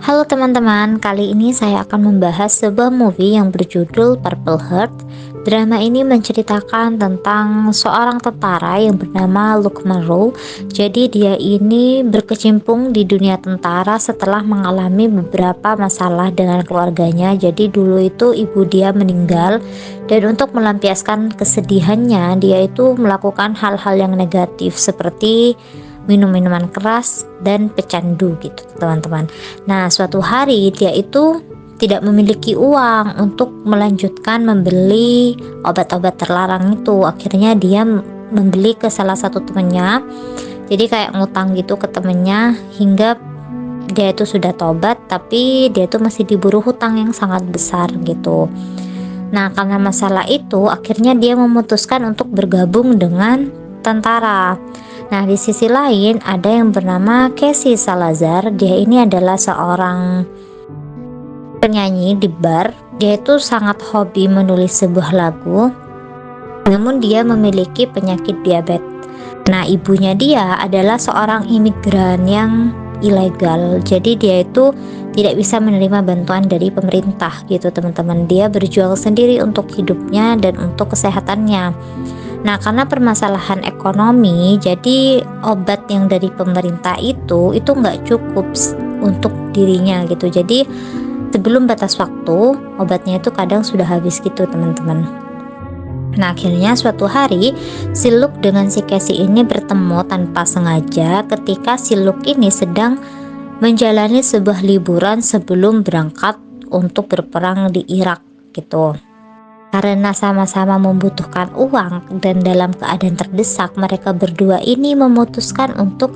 Halo teman-teman, kali ini saya akan membahas sebuah movie yang berjudul Purple Heart. Drama ini menceritakan tentang seorang tentara yang bernama Luke Monroe. Jadi dia ini berkecimpung di dunia tentara setelah mengalami beberapa masalah dengan keluarganya. Jadi dulu itu ibu dia meninggal, dan untuk melampiaskan kesedihannya dia itu melakukan hal-hal yang negatif seperti minum minuman keras dan pecandu gitu teman-teman. Nah, suatu hari dia itu tidak memiliki uang untuk melanjutkan membeli obat-obat terlarang itu. Akhirnya dia membeli ke salah satu temannya. Jadi kayak ngutang gitu ke temennya, hingga dia itu sudah tobat, tapi dia itu masih diburu hutang yang sangat besar gitu. Nah, karena masalah itu akhirnya dia memutuskan untuk bergabung dengan tentara. Nah, di sisi lain ada yang bernama Casey Salazar. Dia ini adalah seorang penyanyi di bar. Dia itu sangat hobi menulis sebuah lagu, namun dia memiliki penyakit diabetes. Nah, ibunya dia adalah seorang imigran yang ilegal. Jadi dia itu tidak bisa menerima bantuan dari pemerintah gitu teman-teman. Dia berjuang sendiri untuk hidupnya dan untuk kesehatannya. Nah, karena permasalahan ekonomi, jadi obat yang dari pemerintah itu nggak cukup untuk dirinya gitu. Jadi sebelum batas waktu, obatnya itu kadang sudah habis gitu teman-teman. Nah, akhirnya suatu hari si Luke dengan si Casey ini bertemu tanpa sengaja ketika si Luke ini sedang menjalani sebuah liburan sebelum berangkat untuk berperang di Irak gitu. Karena sama-sama membutuhkan uang dan dalam keadaan terdesak, mereka berdua ini memutuskan untuk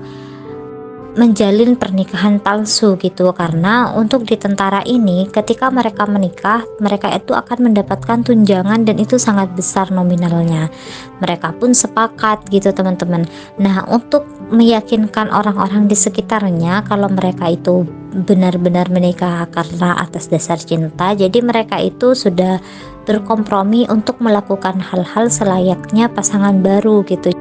menjalin pernikahan palsu gitu. Karena untuk di tentara ini, ketika mereka menikah, mereka itu akan mendapatkan tunjangan dan itu sangat besar nominalnya. Mereka pun sepakat gitu teman-teman. Nah, untuk meyakinkan orang-orang di sekitarnya kalau mereka itu benar-benar menikah karena atas dasar cinta, jadi mereka itu sudah berkompromi untuk melakukan hal-hal selayaknya pasangan baru gitu.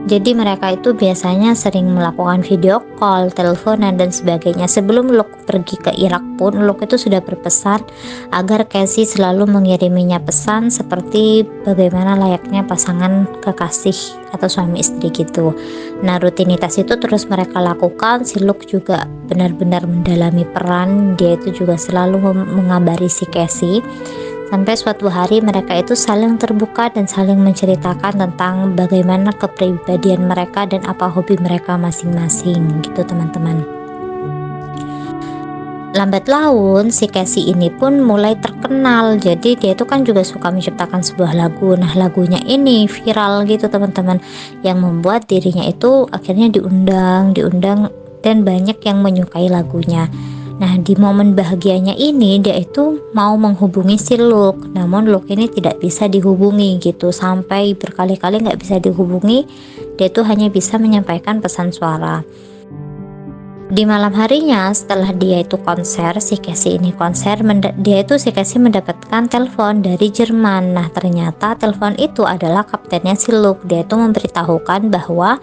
Jadi mereka itu biasanya sering melakukan video call, teleponan dan sebagainya. Sebelum Luke pergi ke Irak pun, Luke itu sudah berpesan agar Casey selalu mengiriminya pesan seperti bagaimana layaknya pasangan kekasih atau suami istri gitu. Nah, rutinitas itu terus mereka lakukan. Si Luke juga benar-benar mendalami peran. Dia itu juga selalu mengabari si Casey. Sampai suatu hari mereka itu saling terbuka dan saling menceritakan tentang bagaimana kepribadian mereka dan apa hobi mereka masing-masing gitu teman-teman. Lambat laun si Casey ini pun mulai terkenal. Jadi dia itu kan juga suka menciptakan sebuah lagu. Nah, lagunya ini viral gitu teman-teman, yang membuat dirinya itu akhirnya diundang dan banyak yang menyukai lagunya. Nah, di momen bahagianya ini dia itu mau menghubungi si Luke, namun Luke ini tidak bisa dihubungi gitu. Sampai berkali-kali nggak bisa dihubungi, dia itu hanya bisa menyampaikan pesan suara. Di malam harinya setelah dia itu konser, si Casey ini konser, si Casey mendapatkan telepon dari Jerman. Nah, ternyata telepon itu adalah kaptennya si Luke. Dia itu memberitahukan bahwa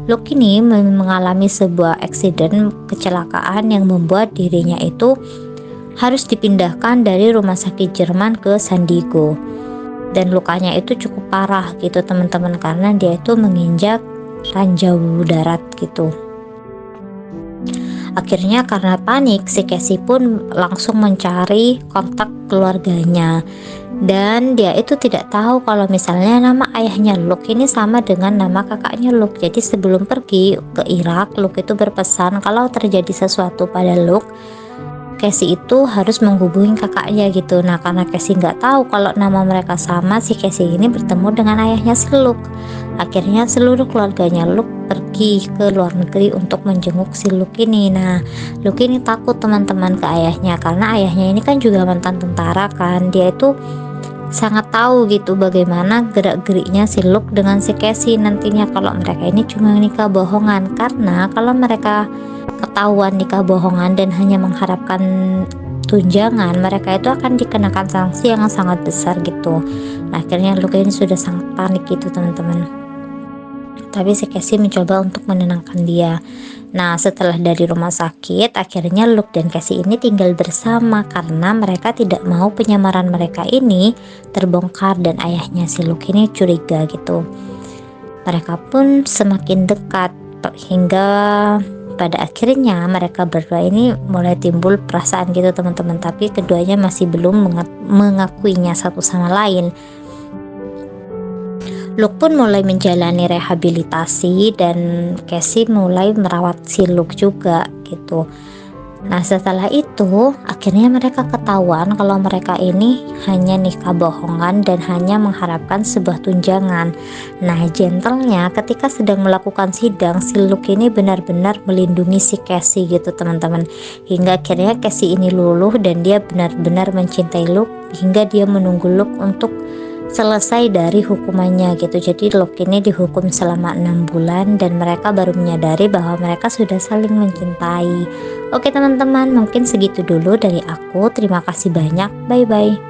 Luke ini mengalami sebuah kecelakaan yang membuat dirinya itu harus dipindahkan dari rumah sakit Jerman ke San Diego. Dan lukanya itu cukup parah gitu teman-teman, karena dia itu menginjak ranjau darat gitu. Akhirnya karena panik, si Casey pun langsung mencari kontak keluarganya. Dan dia itu tidak tahu kalau misalnya nama ayahnya Luke ini sama dengan nama kakaknya Luke. Jadi sebelum pergi ke Irak, Luke itu berpesan kalau terjadi sesuatu pada Luke, Casey itu harus menghubungi kakaknya gitu. Nah, karena Casey nggak tahu kalau nama mereka sama, si Casey ini bertemu dengan ayahnya si Luke. Akhirnya seluruh keluarganya Luke pergi ke luar negeri untuk menjenguk si Luke ini. Nah, Luke ini takut teman-teman ke ayahnya, karena ayahnya ini kan juga mantan tentara kan. Dia itu sangat tahu gitu bagaimana gerak-geriknya si Luke dengan si Casey nantinya kalau mereka ini cuma nikah bohongan. Karena kalau mereka ketahuan nikah bohongan dan hanya mengharapkan tunjangan, mereka itu akan dikenakan sanksi yang sangat besar gitu. Nah, akhirnya Luke ini sudah sangat panik gitu teman-teman. Tapi si Casey mencoba untuk menenangkan dia. Nah, setelah dari rumah sakit, akhirnya Luke dan Casey ini tinggal bersama karena mereka tidak mau penyamaran mereka ini terbongkar dan ayahnya si Luke ini curiga gitu. Mereka pun semakin dekat hingga pada akhirnya mereka berdua ini mulai timbul perasaan gitu teman-teman, tapi keduanya masih belum mengakuinya satu sama lain. Luke pun mulai menjalani rehabilitasi dan Casey mulai merawat si Luke juga gitu. Nah, setelah itu akhirnya mereka ketahuan kalau mereka ini hanya nikah bohongan dan hanya mengharapkan sebuah tunjangan. Nah, gentlenya ketika sedang melakukan sidang, si Luke ini benar-benar melindungi si Casey gitu teman-teman, hingga akhirnya Casey ini luluh dan dia benar-benar mencintai Luke hingga dia menunggu Luke untuk selesai dari hukumannya gitu. Jadi Luke ini dihukum selama 6 bulan dan mereka baru menyadari bahwa mereka sudah saling mencintai. Oke teman-teman, mungkin segitu dulu dari aku. Terima kasih banyak, bye bye.